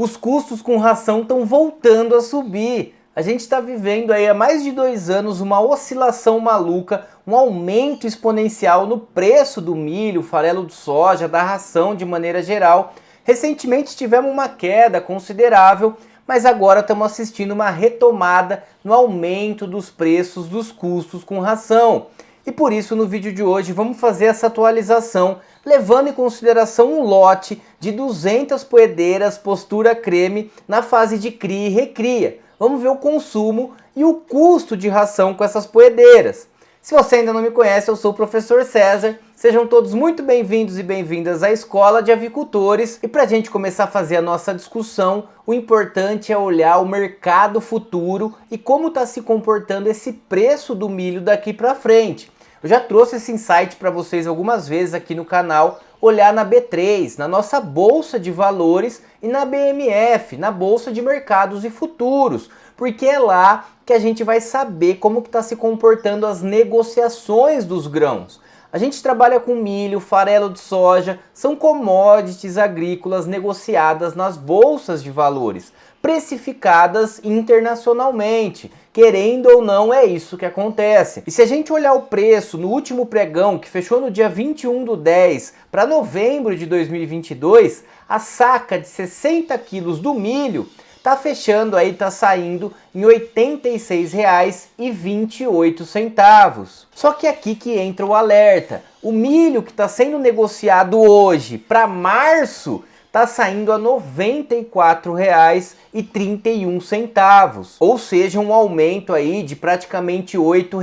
Os custos com ração estão voltando a subir. A gente está vivendo aí há mais de 2 anos uma oscilação maluca, um aumento exponencial no preço do milho, farelo de soja, da ração de maneira geral. Recentemente tivemos uma queda considerável, mas agora estamos assistindo uma retomada no aumento dos preços dos custos com ração. E por isso no vídeo de hoje vamos fazer essa atualização, levando em consideração um lote de 200 poedeiras postura creme na fase de cria e recria. Vamos ver o consumo e o custo de ração com essas poedeiras. Se você ainda não me conhece, eu sou o professor César. Sejam todos muito bem-vindos e bem-vindas à Escola de Avicultores. E para a gente começar a fazer a nossa discussão, o importante é olhar o mercado futuro e como está se comportando esse preço do milho daqui para frente. Eu já trouxe esse insight para vocês algumas vezes aqui no canal, olhar na B3, na nossa Bolsa de Valores e na BMF, na Bolsa de Mercados e Futuros, porque é lá que a gente vai saber como está se comportando as negociações dos grãos. A gente trabalha com milho, farelo de soja, são commodities agrícolas negociadas nas bolsas de valores, precificadas internacionalmente. Querendo ou não, é isso que acontece. E se a gente olhar o preço no último pregão, que fechou no dia 21/10 para novembro de 2022, a saca de 60 quilos do milho tá fechando aí, tá saindo em R$ 86,28. Só que aqui que entra o alerta. O milho que está sendo negociado hoje para março tá saindo a R$ 94,31, ou seja, um aumento aí de praticamente R$ 8.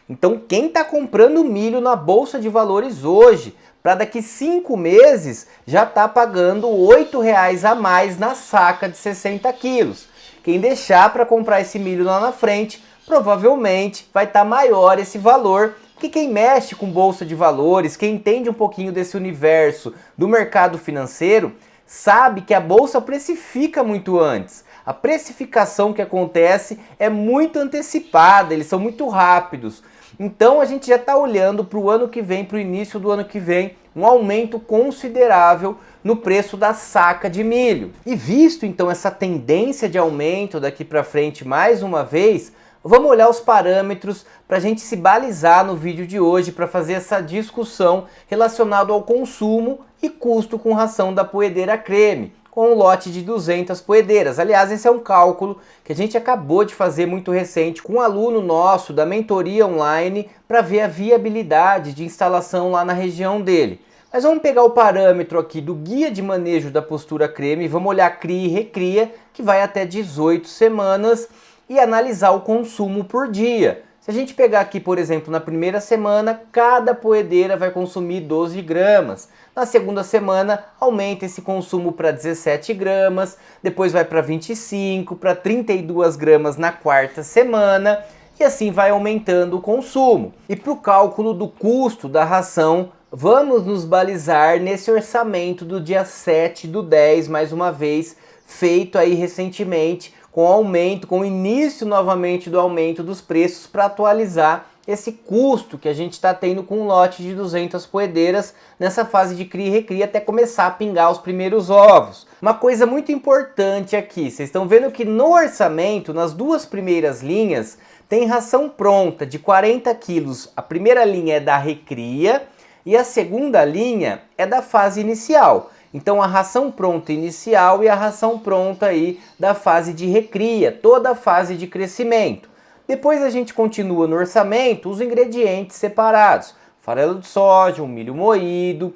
Então quem está comprando milho na Bolsa de Valores hoje, para daqui 5 meses, já está pagando R$ 8 a mais na saca de 60 quilos. Quem deixar para comprar esse milho lá na frente, provavelmente vai estar maior esse valor, que quem mexe com bolsa de valores, quem entende um pouquinho desse universo do mercado financeiro, sabe que a bolsa precifica muito antes. A precificação que acontece é muito antecipada, eles são muito rápidos. Então a gente já está olhando para o ano que vem, para o início do ano que vem, um aumento considerável no preço da saca de milho. E visto então essa tendência de aumento daqui para frente mais uma vez, vamos olhar os parâmetros para a gente se balizar no vídeo de hoje para fazer essa discussão relacionada ao consumo e custo com ração da poedeira creme, com um lote de 200 poedeiras. Aliás, esse é um cálculo que a gente acabou de fazer muito recente com um aluno nosso da mentoria online para ver a viabilidade de instalação lá na região dele. Mas vamos pegar o parâmetro aqui do guia de manejo da postura creme, vamos olhar cria e recria, que vai até 18 semanas, e analisar o consumo por dia. Se a gente pegar aqui, por exemplo, na primeira semana, cada poedeira vai consumir 12 gramas. Na segunda semana, aumenta esse consumo para 17 gramas, depois vai para 25, para 32 gramas na quarta semana, e assim vai aumentando o consumo. E para o cálculo do custo da ração, vamos nos balizar nesse orçamento do dia 7/10, mais uma vez, feito aí recentemente, com aumento, com o início novamente do aumento dos preços para atualizar esse custo que a gente está tendo com um lote de 200 poedeiras nessa fase de cria e recria até começar a pingar os primeiros ovos. Uma coisa muito importante aqui, vocês estão vendo que no orçamento, nas duas primeiras linhas, tem ração pronta de 40 quilos. A primeira linha é da recria e a segunda linha é da fase inicial. Então a ração pronta inicial e a ração pronta aí da fase de recria, toda a fase de crescimento. Depois a gente continua no orçamento os ingredientes separados. Farelo de soja, o milho moído,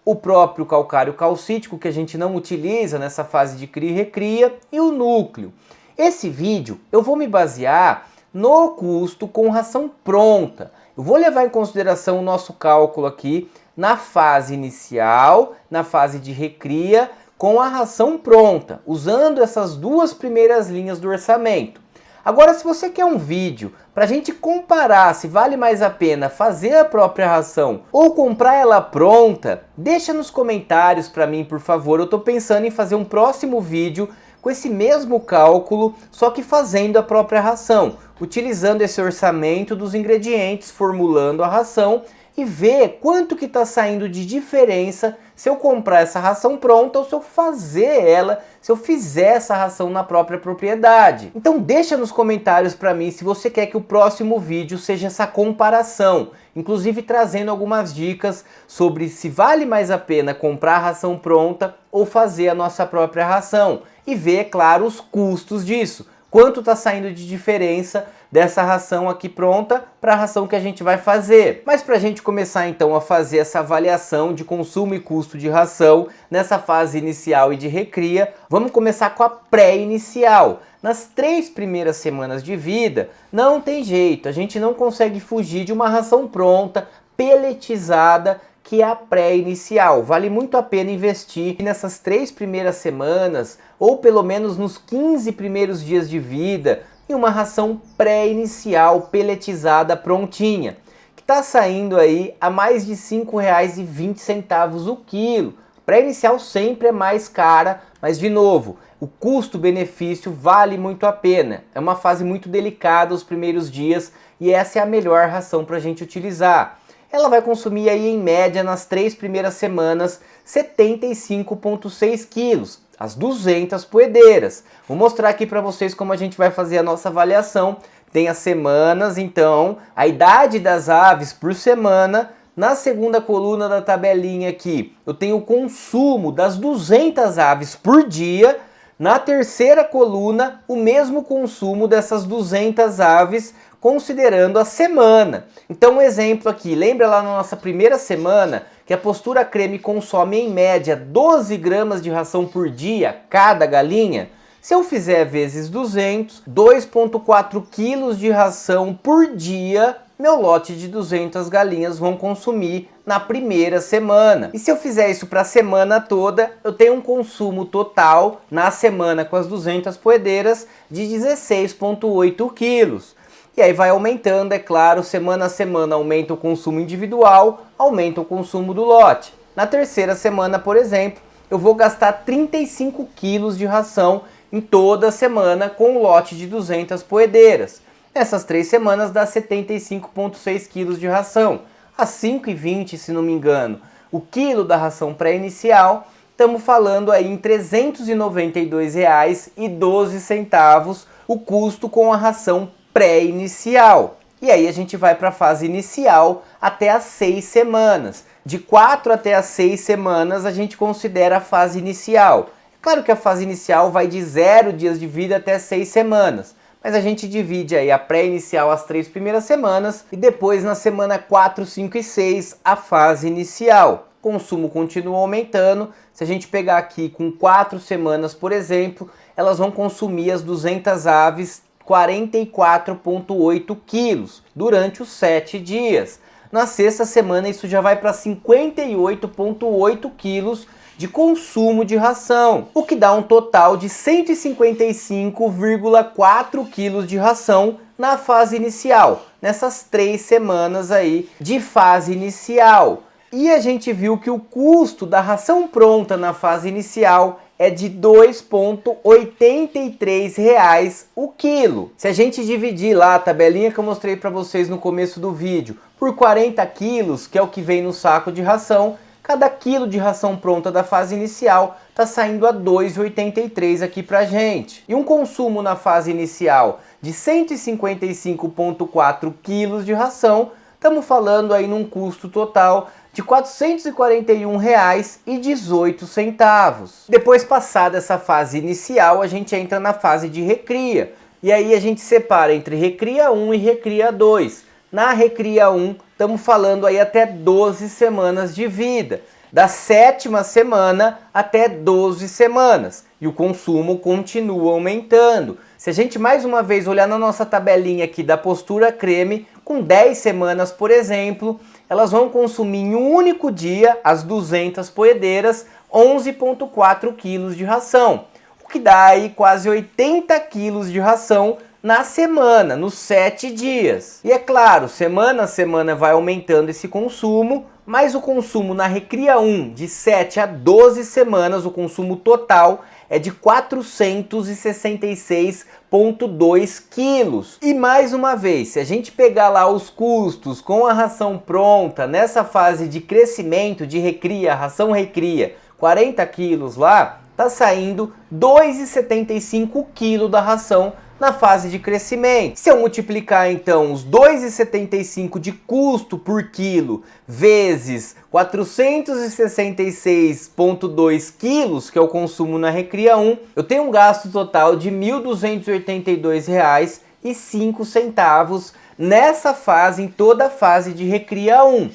o próprio calcário calcítico que a gente não utiliza nessa fase de cria e recria e o núcleo. Esse vídeo eu vou me basear no custo com ração pronta. Eu vou levar em consideração o nosso cálculo aqui na fase inicial, na fase de recria, com a ração pronta, usando essas duas primeiras linhas do orçamento. Agora, se você quer um vídeo para a gente comparar se vale mais a pena fazer a própria ração ou comprar ela pronta, deixa nos comentários para mim, por favor. Eu estou pensando em fazer um próximo vídeo com esse mesmo cálculo, só que fazendo a própria ração, utilizando esse orçamento dos ingredientes, formulando a ração e ver quanto que está saindo de diferença se eu comprar essa ração pronta ou se eu fazer ela, se eu fizer essa ração na própria propriedade. Então deixa nos comentários para mim se você quer que o próximo vídeo seja essa comparação, inclusive trazendo algumas dicas sobre se vale mais a pena comprar a ração pronta ou fazer a nossa própria ração e ver, é claro, os custos disso. Quanto está saindo de diferença dessa ração aqui pronta para a ração que a gente vai fazer. Mas para a gente começar então a fazer essa avaliação de consumo e custo de ração nessa fase inicial e de recria, vamos começar com a pré-inicial. Nas 3 primeiras semanas de vida, não tem jeito, a gente não consegue fugir de uma ração pronta, peletizada, que é a pré-inicial. Vale muito a pena investir nessas 3 primeiras semanas, ou pelo menos nos 15 primeiros dias de vida, em uma ração pré-inicial peletizada prontinha, que está saindo aí a mais de R$ 5,20 o quilo. Pré-inicial sempre é mais cara, mas de novo, o custo-benefício vale muito a pena. É uma fase muito delicada os primeiros dias e essa é a melhor ração para a gente utilizar. Ela vai consumir aí em média nas 3 primeiras semanas 75,6 quilos, as 200 poedeiras. Vou mostrar aqui para vocês como a gente vai fazer a nossa avaliação. Tem as semanas, então, a idade das aves por semana. Na segunda coluna da tabelinha aqui, eu tenho o consumo das 200 aves por dia. Na terceira coluna, o mesmo consumo dessas 200 aves considerando a semana. Então um exemplo aqui, lembra lá na nossa primeira semana que a Postura Creme consome em média 12 gramas de ração por dia cada galinha? Se eu fizer vezes 200, 2,4 quilos de ração por dia, meu lote de 200 galinhas vão consumir na primeira semana. E se eu fizer isso para a semana toda, eu tenho um consumo total na semana com as 200 poedeiras de 16,8 quilos. E aí vai aumentando, é claro, semana a semana aumenta o consumo individual, aumenta o consumo do lote. Na terceira semana, por exemplo, eu vou gastar 35 quilos de ração em toda a semana com o lote de 200 poedeiras. Nessas 3 semanas dá 75,6 quilos de ração, a 5,20 se não me engano. O quilo da ração pré-inicial, estamos falando aí em R$ 392,12 o custo com a ração pré-inicial. E aí a gente vai para a fase inicial até as 6 semanas. De 4 até as 6 semanas a gente considera a fase inicial. É claro que a fase inicial vai de 0 dias de vida até 6 semanas. Mas a gente divide aí a pré-inicial as 3 primeiras semanas e depois na semana 4, 5 e 6 a fase inicial. O consumo continua aumentando. Se a gente pegar aqui com 4 semanas, por exemplo, elas vão consumir as 200 aves 44,8 quilos durante os 7 dias. Na sexta semana isso já vai para 58,8 quilos de consumo de ração, o que dá um total de 155,4 quilos de ração na fase inicial, nessas 3 semanas aí de fase inicial. E a gente viu que o custo da ração pronta na fase inicial é de R$ 2,83 o quilo. Se a gente dividir lá a tabelinha que eu mostrei para vocês no começo do vídeo por 40 quilos, que é o que vem no saco de ração, cada quilo de ração pronta da fase inicial está saindo a R$ 2,83 aqui pra gente. E um consumo na fase inicial de 155,4 quilos de ração, estamos falando aí num custo total de R$ 441,18. Depois, passada essa fase inicial, a gente entra na fase de recria. E aí a gente separa entre recria 1 e recria 2. Na recria 1, estamos falando aí até 12 semanas de vida. Da 7ª semana até 12 semanas. E o consumo continua aumentando. Se a gente mais uma vez olhar na nossa tabelinha aqui da Postura Creme, com 10 semanas, por exemplo, elas vão consumir em um único dia, as 200 poedeiras, 11,4 quilos de ração. O que dá aí quase 80 quilos de ração na semana, nos 7 dias. E é claro, semana a semana vai aumentando esse consumo, mas o consumo na recria 1, de 7 a 12 semanas, o consumo total é de 466,2 quilos. E mais uma vez, se a gente pegar lá os custos com a ração pronta, nessa fase de crescimento, de recria, ração recria, 40 quilos lá, tá saindo 2,75 kg da ração na fase de crescimento. Se eu multiplicar então os 2,75 de custo por quilo vezes 466,2 quilos, que é o consumo na Recria 1, eu tenho um gasto total de R$ 1.282,05 nessa fase, em toda a fase de Recria 1.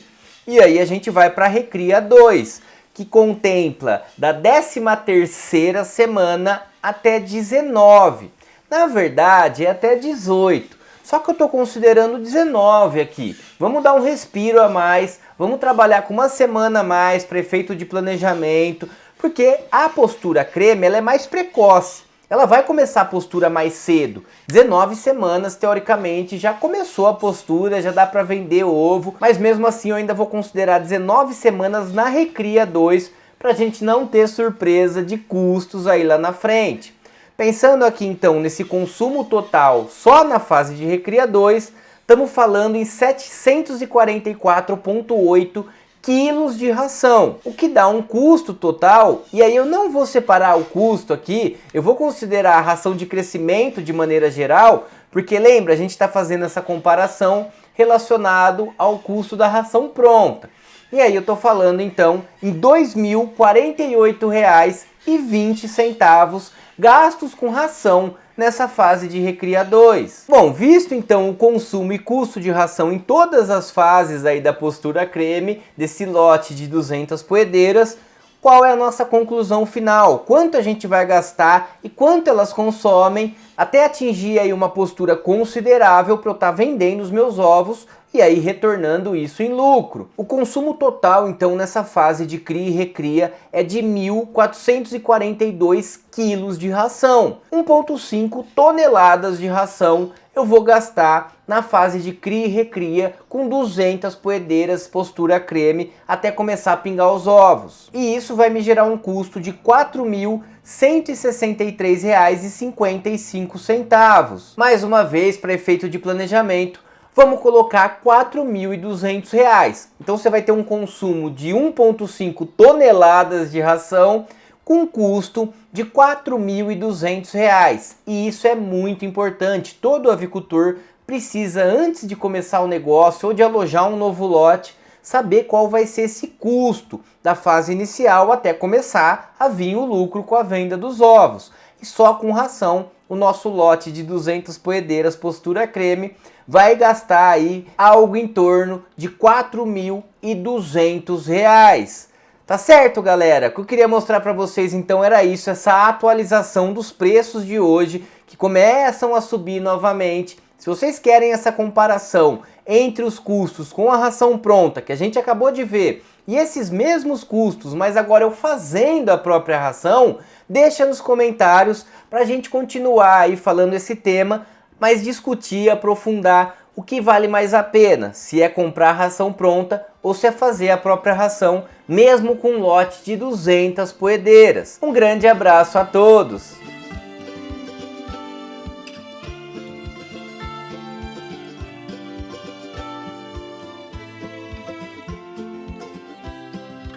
E aí a gente vai para a Recria 2, que contempla da 13ª semana até 19. Na verdade, é até 18. Só que eu estou considerando 19 aqui. Vamos dar um respiro a mais, vamos trabalhar com uma semana a mais para efeito de planejamento, porque a postura creme ela é mais precoce. Ela vai começar a postura mais cedo. 19 semanas, teoricamente, já começou a postura, já dá para vender ovo, mas mesmo assim eu ainda vou considerar 19 semanas na Recria 2 para a gente não ter surpresa de custos aí lá na frente. Pensando aqui então nesse consumo total só na fase de Recria 2, estamos falando em 744,8 quilos de ração, o que dá um custo total, e aí eu não vou separar o custo aqui, eu vou considerar a ração de crescimento de maneira geral, porque lembra, a gente está fazendo essa comparação relacionado ao custo da ração pronta. E aí eu estou falando então em R$ 2.048,20 gastos com ração nessa fase de Recria 2. Bom, visto então o consumo e custo de ração em todas as fases aí da postura creme, desse lote de 200 poedeiras, qual é a nossa conclusão final? Quanto a gente vai gastar e quanto elas consomem até atingir aí uma postura considerável para eu estar vendendo os meus ovos e aí retornando isso em lucro. O consumo total então nessa fase de cria e recria é de 1.442 quilos de ração. 1,5 toneladas de ração eu vou gastar na fase de cria e recria com 200 poedeiras postura creme até começar a pingar os ovos. E isso vai me gerar um custo de R$ 4.163,55. Mais uma vez, para efeito de planejamento, vamos colocar R$ 4.200. Então você vai ter um consumo de 1,5 toneladas de ração com custo de R$ 4.200. E isso é muito importante. Todo avicultor precisa, antes de começar o negócio ou de alojar um novo lote, saber qual vai ser esse custo da fase inicial até começar a vir o lucro com a venda dos ovos. E só com ração, o nosso lote de 200 poedeiras postura creme vai gastar aí algo em torno de R$ 4.200. Tá certo, galera? O que eu queria mostrar para vocês então era isso, essa atualização dos preços de hoje que começam a subir novamente. Se vocês querem essa comparação entre os custos com a ração pronta que a gente acabou de ver e esses mesmos custos, mas agora eu fazendo a própria ração, deixa nos comentários para a gente continuar aí falando esse tema, mas discutir, aprofundar o que vale mais a pena, se é comprar a ração pronta ou se é fazer a própria ração, mesmo com um lote de 200 poedeiras. Um grande abraço a todos!